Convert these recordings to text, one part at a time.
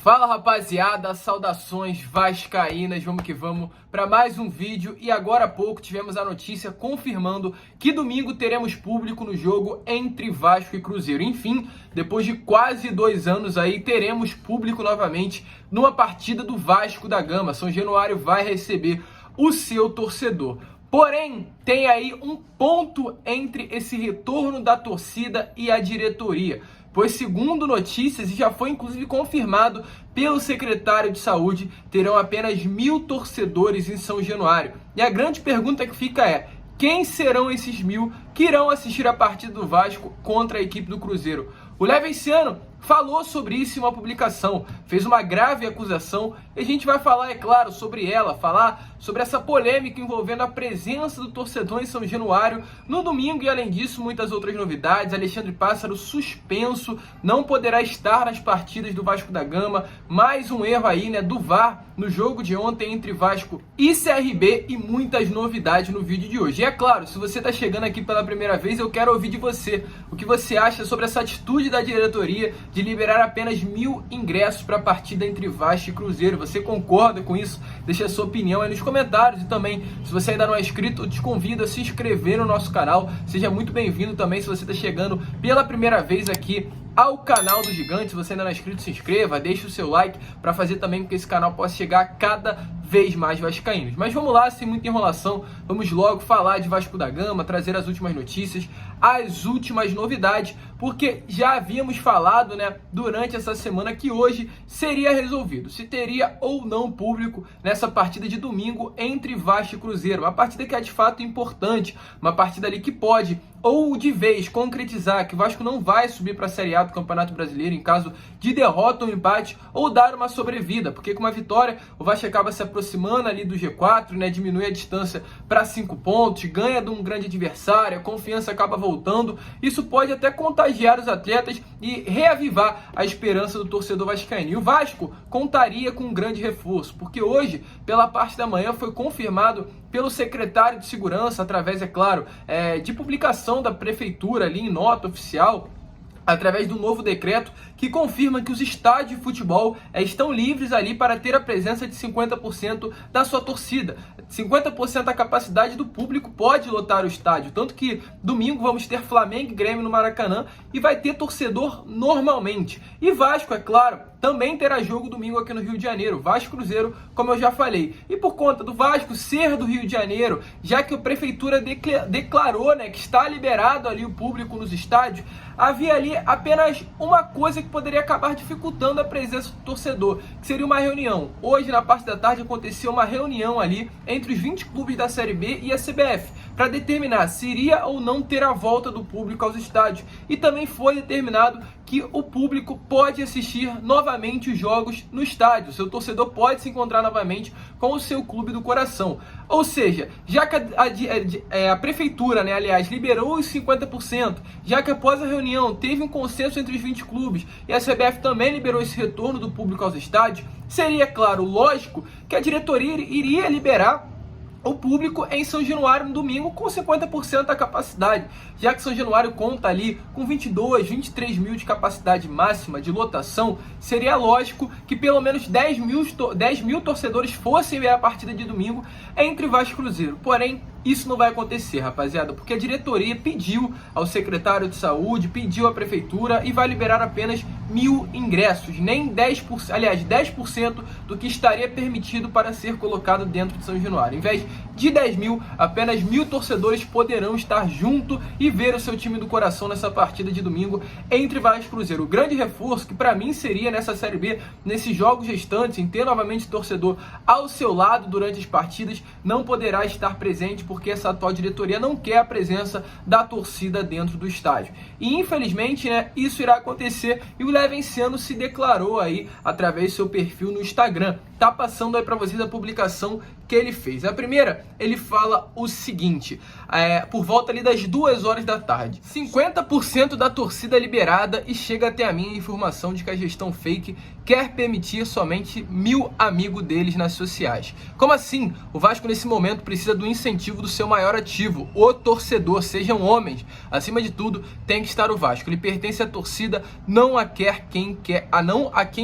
Fala rapaziada, saudações vascaínas, vamos que vamos para mais um vídeo. E agora há pouco tivemos a notícia confirmando que domingo teremos público no jogo entre Vasco e Cruzeiro. Enfim, depois de quase 2 anos aí, teremos público novamente numa partida do Vasco da Gama. São Januário vai receber o seu torcedor. Porém, tem aí um ponto entre esse retorno da torcida e a diretoria. Pois, segundo notícias, e já foi inclusive confirmado pelo secretário de saúde, terão apenas 1.000 torcedores em São Januário. E a grande pergunta que fica é: quem serão esses 1.000 que irão assistir a partida do Vasco contra a equipe do Cruzeiro? O Levenciano falou sobre isso em uma publicação, fez uma grave acusação e a gente vai falar, é claro, sobre ela, falar sobre essa polêmica envolvendo a presença do torcedor em São Januário no domingo e, além disso, muitas outras novidades. Alexandre Pássaro suspenso, não poderá estar nas partidas do Vasco da Gama, mais um erro aí, do VAR no jogo de ontem entre Vasco e CRB e muitas novidades no vídeo de hoje. E é claro, se você está chegando aqui pela primeira vez, eu quero ouvir de você o que você acha sobre essa atitude da diretoria de liberar apenas 1.000 ingressos para a partida entre Vasco e Cruzeiro. Você concorda com isso? Deixa a sua opinião aí nos comentários. E também, se você ainda não é inscrito, eu te convido a se inscrever no nosso canal. Seja muito bem-vindo também se você está chegando pela primeira vez aqui ao canal do Gigante. Se você ainda não é inscrito, se inscreva, deixe o seu like para fazer também com que esse canal possa chegar a cada vez mais vascaínos. Mas vamos lá, sem muita enrolação, vamos logo falar de Vasco da Gama, trazer as últimas notícias, as últimas novidades, porque já havíamos falado, durante essa semana que hoje seria resolvido se teria ou não público nessa partida de domingo entre Vasco e Cruzeiro. Uma partida que é de fato importante, uma partida ali que pode ou de vez concretizar que o Vasco não vai subir para a Série A do Campeonato Brasileiro em caso de derrota ou empate, ou dar uma sobrevida, porque com uma vitória o Vasco acaba se aproximando ali do G4, diminui a distância para 5 pontos, ganha de um grande adversário, a confiança acaba voltando. Isso pode até contagiar os atletas e reavivar a esperança do torcedor vascaíno. E o Vasco contaria com um grande reforço, porque hoje, pela parte da manhã, foi confirmado pelo secretário de Segurança, através, é claro, de publicação da prefeitura ali em nota oficial, através do novo decreto que confirma que os estádios de futebol estão livres ali para ter a presença de 50% da sua torcida. 50% da capacidade do público pode lotar o estádio. Tanto que domingo vamos ter Flamengo e Grêmio no Maracanã e vai ter torcedor normalmente. E Vasco, é claro, também terá jogo domingo aqui no Rio de Janeiro. Vasco Cruzeiro, como eu já falei. E por conta do Vasco ser do Rio de Janeiro, já que a prefeitura declarou que está liberado ali o público nos estádios, havia ali apenas uma coisa que poderia acabar dificultando a presença do torcedor, que seria uma reunião. Hoje, na parte da tarde, aconteceu uma reunião ali entre os 20 clubes da Série B e a CBF, para determinar se iria ou não ter a volta do público aos estádios. E também foi determinado que o público pode assistir novamente os jogos no estádio. O seu torcedor pode se encontrar novamente com o seu clube do coração. Ou seja, já que a prefeitura, aliás, liberou os 50%, já que após a reunião teve um consenso entre os 20 clubes e a CBF também liberou esse retorno do público aos estádios, seria, claro, lógico que a diretoria iria liberar o público em São Januário no domingo com 50% da capacidade, já que São Januário conta ali com 22, 23 mil de capacidade máxima de lotação. Seria lógico que pelo menos 10 mil torcedores fossem ver a partida de domingo entre Vasco e Cruzeiro. Porém, isso não vai acontecer, rapaziada, porque a diretoria pediu ao secretário de saúde, pediu à prefeitura e vai liberar apenas 1.000 ingressos, nem 10%, aliás, 10% do que estaria permitido para ser colocado dentro de São Januário. Em vez de 10 mil, apenas 1.000 torcedores poderão estar junto e ver o seu time do coração nessa partida de domingo entre Vasco e Cruzeiro. O grande reforço que para mim seria nessa Série B, nesses jogos restantes, em ter novamente torcedor ao seu lado durante as partidas, não poderá estar presente porque essa atual diretoria não quer a presença da torcida dentro do estádio. E infelizmente, isso irá acontecer, e o Levenciano se declarou aí através do seu perfil no Instagram. Tá passando aí para vocês a publicação que ele fez. A primeira, ele fala o seguinte, por volta ali das 2 horas da tarde. 50% da torcida liberada e chega até a minha informação de que a gestão fake quer permitir somente 1.000 amigos deles nas sociais. Como assim? O Vasco nesse momento precisa do incentivo do seu maior ativo, o torcedor. Sejam homens. Acima de tudo, tem que estar o Vasco. Ele pertence à torcida, não a quem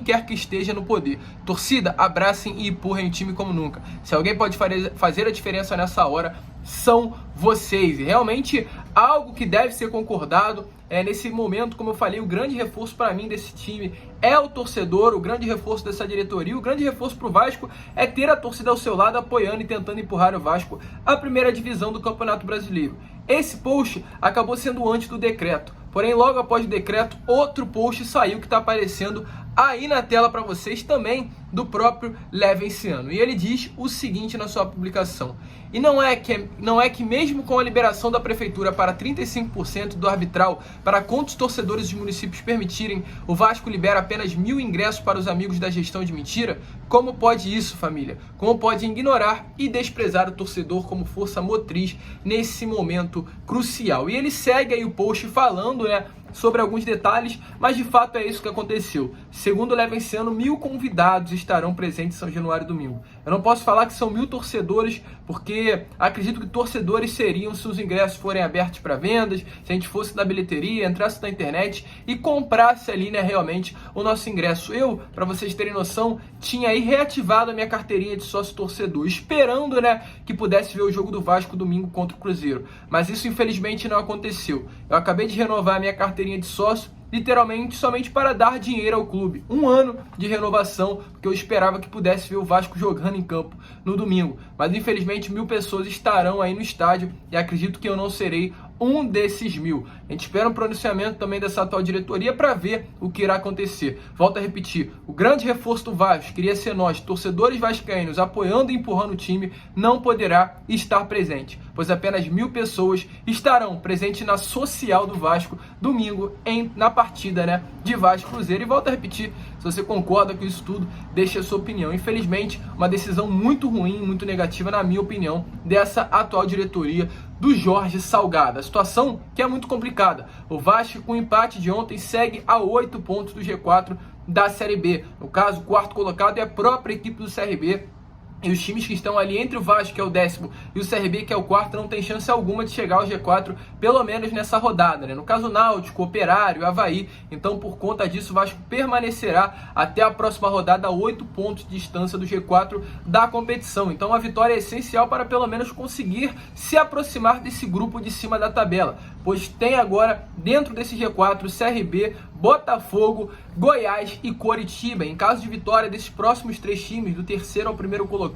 quer que esteja no poder. Torcida, abracem e empurrem o time como nunca. Se alguém pode fazer a diferença nessa hora, são vocês. E realmente algo que deve ser concordado nesse momento, como eu falei, o grande reforço para mim desse time é o torcedor, o grande reforço dessa diretoria, o grande reforço para o Vasco é ter a torcida ao seu lado apoiando e tentando empurrar o Vasco à primeira divisão do Campeonato Brasileiro. Esse post acabou sendo antes do decreto, porém logo após o decreto, outro post saiu que está aparecendo aí na tela para vocês também, do próprio Levenciano. E ele diz o seguinte na sua publicação: e não é que mesmo com a liberação da prefeitura para 35% do arbitral para quantos torcedores dos municípios permitirem, o Vasco libera apenas 1.000 ingressos para os amigos da gestão de mentira? Como pode isso, família? Como pode ignorar e desprezar o torcedor como força motriz nesse momento crucial? E ele segue aí o post falando, sobre alguns detalhes, mas de fato é isso que aconteceu. Segundo o Levenciano, 1.000 convidados estarão presentes em São Januário domingo. Eu não posso falar que são 1.000 torcedores, porque acredito que torcedores seriam se os ingressos forem abertos para vendas, se a gente fosse na bilheteria, entrasse na internet e comprasse ali, realmente o nosso ingresso. Eu, para vocês terem noção, tinha aí reativado a minha carteirinha de sócio torcedor, esperando, que pudesse ver o jogo do Vasco domingo contra o Cruzeiro. Mas isso infelizmente não aconteceu. Eu acabei de renovar a minha carteirinha de sócio, literalmente somente para dar dinheiro ao clube. 1 ano de renovação, porque eu esperava que pudesse ver o Vasco jogando em campo no domingo. Mas infelizmente 1.000 pessoas estarão aí no estádio e acredito que eu não serei um desses 1.000. A gente espera um pronunciamento também dessa atual diretoria para ver o que irá acontecer. Volto a repetir, o grande reforço do Vasco, queria ser nós, torcedores vascaínos, apoiando e empurrando o time, não poderá estar presente, pois apenas 1.000 pessoas estarão presentes na social do Vasco domingo na partida de Vasco Cruzeiro. E volto a repetir, se você concorda com isso tudo, deixe a sua opinião. Infelizmente, uma decisão muito ruim, muito negativa, na minha opinião, dessa atual diretoria do Jorge Salgado. A situação que é muito complicada. O Vasco, com o empate de ontem, segue a 8 pontos do G4 da Série B. No caso, o quarto colocado é a própria equipe do CRB. E os times que estão ali entre o Vasco, que é o 10º, e o CRB, que é o 4º, não tem chance alguma de chegar ao G4, pelo menos nessa rodada, No caso, Náutico, Operário, Avaí. Então, por conta disso, o Vasco permanecerá até a próxima rodada a 8 pontos de distância do G4 da competição. Então, a vitória é essencial para pelo menos conseguir se aproximar desse grupo de cima da tabela, pois tem agora, dentro desse G4, CRB, Botafogo, Goiás e Coritiba. Em caso de vitória desses próximos 3 times, do terceiro ao primeiro colocado,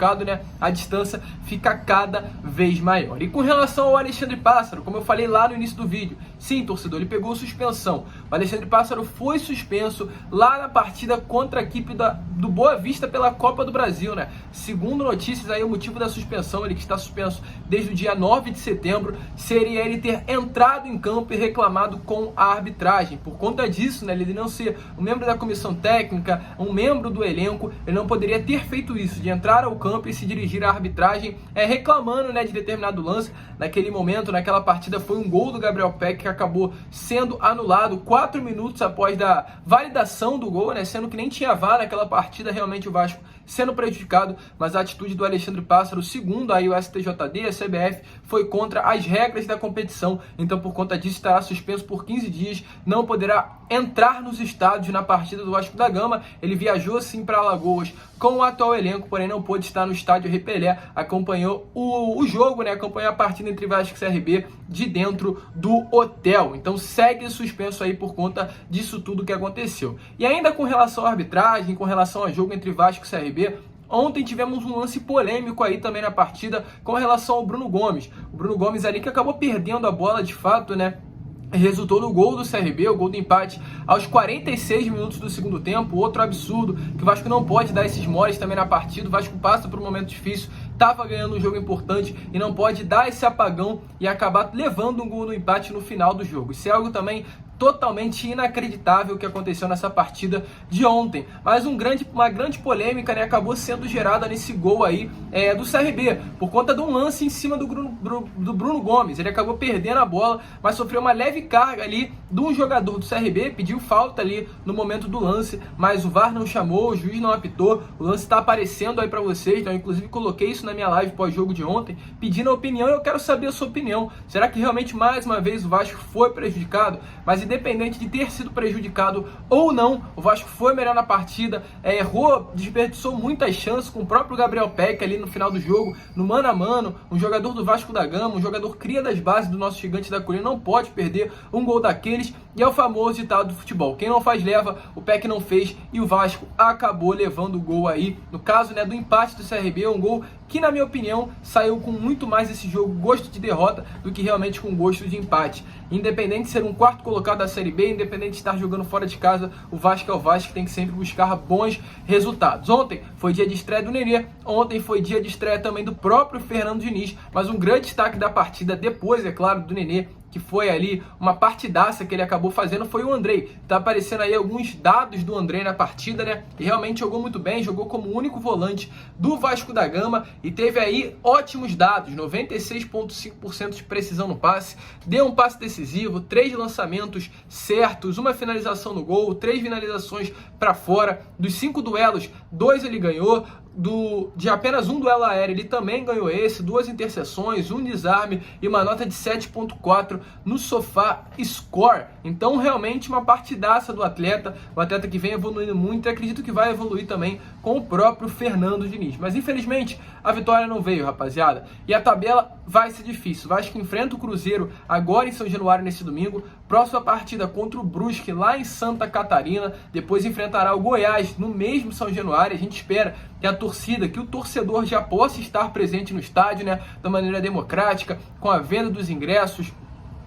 a distância fica cada vez maior. E com relação ao Alexandre Pássaro, como eu falei lá no início do vídeo, sim, torcedor, ele pegou suspensão. O Alexandre Pássaro foi suspenso lá na partida contra a equipe do Boa Vista pela Copa do Brasil, Segundo notícias aí, o motivo da suspensão, ele que está suspenso desde o dia 9 de setembro, seria ele ter entrado em campo e reclamado com a arbitragem. Por conta disso, ele não ser um membro da comissão técnica, um membro do elenco, ele não poderia ter feito isso, de entrar ao campo e se dirigir à arbitragem, reclamando, de determinado lance. Naquele momento, naquela partida, foi um gol do Gabriel Peck que acabou sendo anulado 4 minutos após da validação do gol, sendo que nem tinha VAR naquela partida, realmente o Vasco sendo prejudicado, mas a atitude do Alexandre Pássaro, segundo aí o STJD, a CBF, foi contra as regras da competição. Então, por conta disso, estará suspenso por 15 dias, não poderá entrar nos estádios na partida do Vasco da Gama. Ele viajou sim para Alagoas com o atual elenco, porém não pôde estar no estádio Repelé, acompanhou o jogo, acompanhou a partida entre Vasco e CRB de dentro do hotel. Então segue suspenso aí por conta disso tudo que aconteceu. E ainda com relação à arbitragem, com relação ao jogo entre Vasco e CRB, ontem tivemos um lance polêmico aí também na partida com relação ao Bruno Gomes. O Bruno Gomes ali que acabou perdendo a bola de fato, resultou no gol do CRB, o gol do empate aos 46 minutos do segundo tempo. Outro absurdo, que o Vasco não pode dar esses moles também na partida. O Vasco passa por um momento difícil, estava ganhando um jogo importante e não pode dar esse apagão e acabar levando um gol no empate no final do jogo. Isso é algo também totalmente inacreditável o que aconteceu nessa partida de ontem. Mas uma grande polêmica, né, acabou sendo gerada nesse gol aí do CRB, por conta de um lance em cima do Bruno Gomes. Ele acabou perdendo a bola, mas sofreu uma leve carga ali de um jogador do CRB, pediu falta ali no momento do lance, mas o VAR não chamou, o juiz não apitou. O lance está aparecendo aí para vocês, então eu inclusive coloquei isso na minha live pós-jogo de ontem, pedindo a opinião. Eu quero saber a sua opinião. Será que realmente mais uma vez o Vasco foi prejudicado? Mas independente de ter sido prejudicado ou não, o Vasco foi melhor na partida, errou, desperdiçou muitas chances com o próprio Gabriel Peck ali no final do jogo, no mano a mano, um jogador do Vasco da Gama, um jogador cria das bases do nosso gigante da colina, não pode perder um gol daqueles, e é o famoso ditado do futebol: quem não faz leva, o Peck não fez, e o Vasco acabou levando o gol aí, no caso, né, do empate do CRB, um gol que, na minha opinião, saiu com muito mais esse jogo gosto de derrota do que realmente com gosto de empate. Independente de ser um quarto colocado da Série B, independente de estar jogando fora de casa, o Vasco é o Vasco, tem que sempre buscar bons resultados. Ontem foi dia de estreia do Nenê, ontem foi dia de estreia também do próprio Fernando Diniz, mas um grande destaque da partida, depois, é claro, do Nenê, que foi ali uma partidaça que ele acabou fazendo, foi o Andrei. Tá aparecendo aí alguns dados do Andrei na partida, né? E realmente jogou muito bem, jogou como único volante do Vasco da Gama e teve aí ótimos dados, 96,5% de precisão no passe, deu um passe decisivo, 3 lançamentos certos, uma finalização no gol, 3 finalizações para fora, dos 5 duelos, 2 ele ganhou, de apenas um duelo aéreo ele também ganhou esse, 2 interseções, um desarme e uma nota de 7,4 no Sofá Score. Então realmente uma partidaça do atleta, o atleta que vem evoluindo muito, e acredito que vai evoluir também com o próprio Fernando Diniz. Mas infelizmente a vitória não veio, rapaziada, e a tabela vai ser difícil. O Vasco enfrenta o Cruzeiro agora em São Januário nesse domingo, próxima partida contra o Brusque lá em Santa Catarina, depois enfrentará o Goiás no mesmo São Januário. A gente espera que a torcida, que o torcedor já possa estar presente no estádio, né, da maneira democrática, com a venda dos ingressos,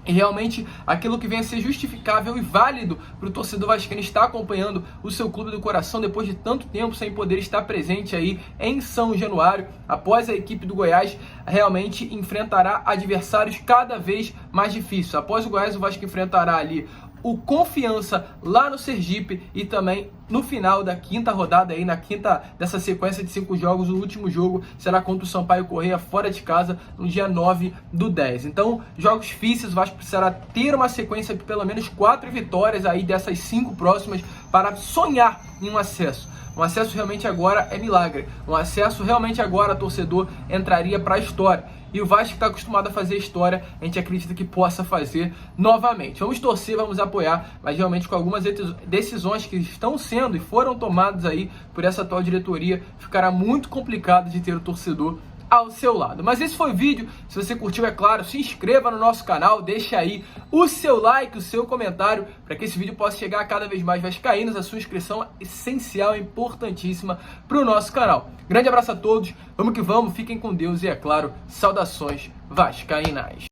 e realmente aquilo que venha a ser justificável e válido para o torcedor vascaíno estar acompanhando o seu clube do coração depois de tanto tempo sem poder estar presente aí em São Januário, após a equipe do Goiás realmente enfrentará adversários cada vez mais difíceis. Após o Goiás, o Vasco enfrentará ali o Confiança lá no Sergipe, e também no final da quinta rodada, aí na quinta dessa sequência de 5 jogos, o último jogo será contra o Sampaio Corrêa fora de casa no dia 9/10. Então, jogos difíceis, o Vasco precisará ter uma sequência de pelo menos 4 vitórias aí dessas 5 próximas para sonhar em um acesso. Um acesso realmente agora é milagre. Um acesso realmente agora, torcedor, entraria para a história. E o Vasco, que está acostumado a fazer história, a gente acredita que possa fazer novamente. Vamos torcer, vamos apoiar, mas realmente com algumas decisões que estão sendo e foram tomadas aí por essa atual diretoria, ficará muito complicado de ter o torcedor ao seu lado. Mas esse foi o vídeo. Se você curtiu, é claro, se inscreva no nosso canal, deixa aí o seu like, o seu comentário, para que esse vídeo possa chegar a cada vez mais vascaínos. A sua inscrição é essencial, é importantíssima para o nosso canal. Grande abraço a todos, vamos que vamos, fiquem com Deus e, é claro, saudações vascaínas.